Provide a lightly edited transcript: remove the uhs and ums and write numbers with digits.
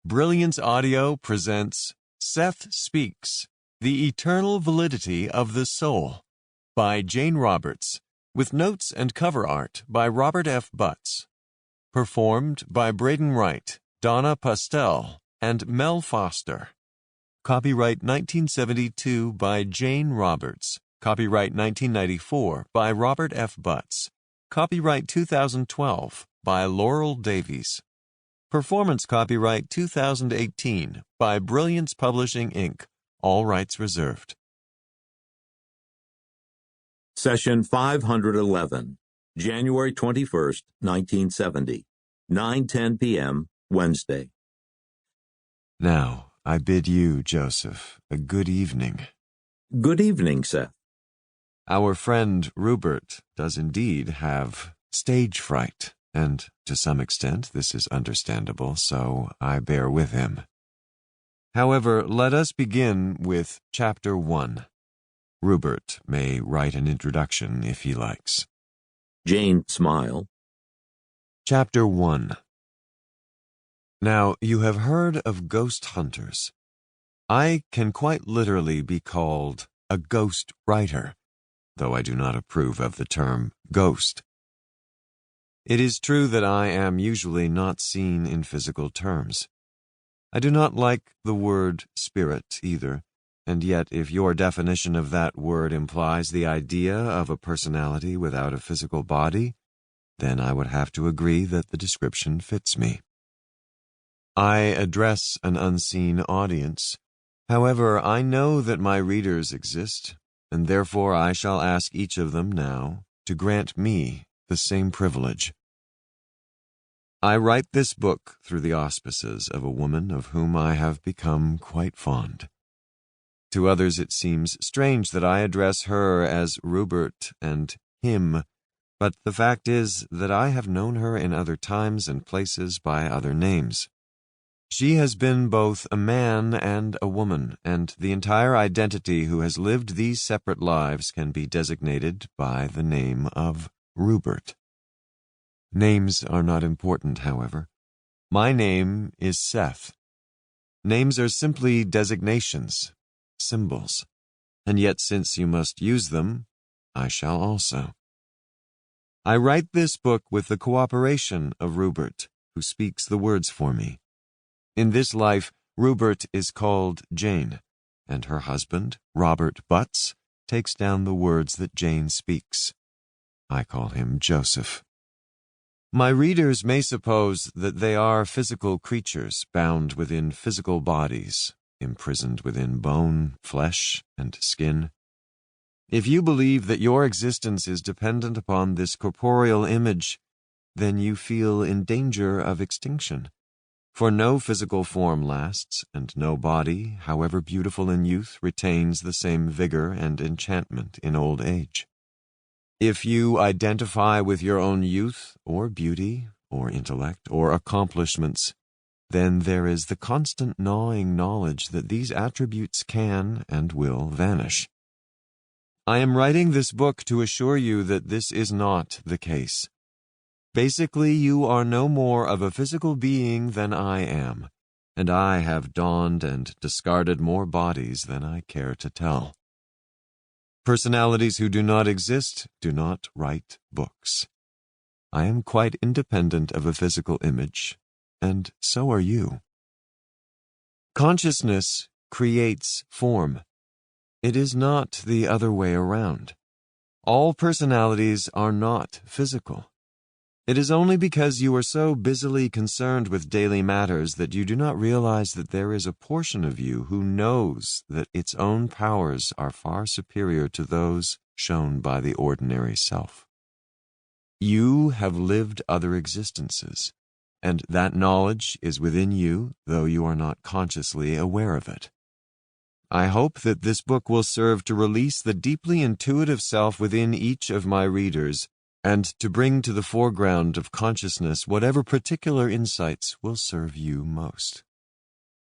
Brilliance Audio presents Seth Speaks, The Eternal Validity of the Soul by Jane Roberts, with notes and cover art by Robert F. Butts. Performed by Braden Wright, Donna Pastel, and Mel Foster. Copyright 1972 by Jane Roberts. Copyright 1994 by Robert F. Butts. Copyright 2012 by Laurel Davies. Performance copyright 2018 by Brilliance Publishing, Inc., all rights reserved. Session 511, January 21st, 1970, 9:10 p.m., Wednesday. Now, I bid you, Joseph, a good evening. Good evening, Seth. Our friend Rupert does indeed have stage fright, and to some extent this is understandable, so I bear with him. However, let us begin with Chapter 1. Rupert may write an introduction if he likes. Jane smiled. Chapter 1. Now, you have heard of ghost hunters. I can quite literally be called a ghost writer, though I do not approve of the term ghost. It is true that I am usually not seen in physical terms. I do not like the word spirit either, and yet if your definition of that word implies the idea of a personality without a physical body, then I would have to agree that the description fits me. I address an unseen audience. However, I know that my readers exist, and therefore I shall ask each of them now to grant me the same privilege. I write this book through the auspices of a woman of whom I have become quite fond. To others it seems strange that I address her as Rupert and him, but the fact is that I have known her in other times and places by other names. She has been both a man and a woman, and the entire identity who has lived these separate lives can be designated by the name of Rupert. Names are not important, however. My name is Seth. Names are simply designations, symbols, and yet since you must use them, I shall also. I write this book with the cooperation of Rupert, who speaks the words for me. In this life, Rupert is called Jane, and her husband, Robert Butts, takes down the words that Jane speaks. I call him Joseph. My readers may suppose that they are physical creatures bound within physical bodies, imprisoned within bone, flesh, and skin. If you believe that your existence is dependent upon this corporeal image, then you feel in danger of extinction. For no physical form lasts, and no body, however beautiful in youth, retains the same vigor and enchantment in old age. If you identify with your own youth, or beauty, or intellect, or accomplishments, then there is the constant gnawing knowledge that these attributes can and will vanish. I am writing this book to assure you that this is not the case. Basically, you are no more of a physical being than I am, and I have donned and discarded more bodies than I care to tell. Personalities who do not exist do not write books. I am quite independent of a physical image, and so are you. Consciousness creates form. It is not the other way around. All personalities are not physical. It is only because you are so busily concerned with daily matters that you do not realize that there is a portion of you who knows that its own powers are far superior to those shown by the ordinary self. You have lived other existences, and that knowledge is within you, though you are not consciously aware of it. I hope that this book will serve to release the deeply intuitive self within each of my readers, and to bring to the foreground of consciousness whatever particular insights will serve you most.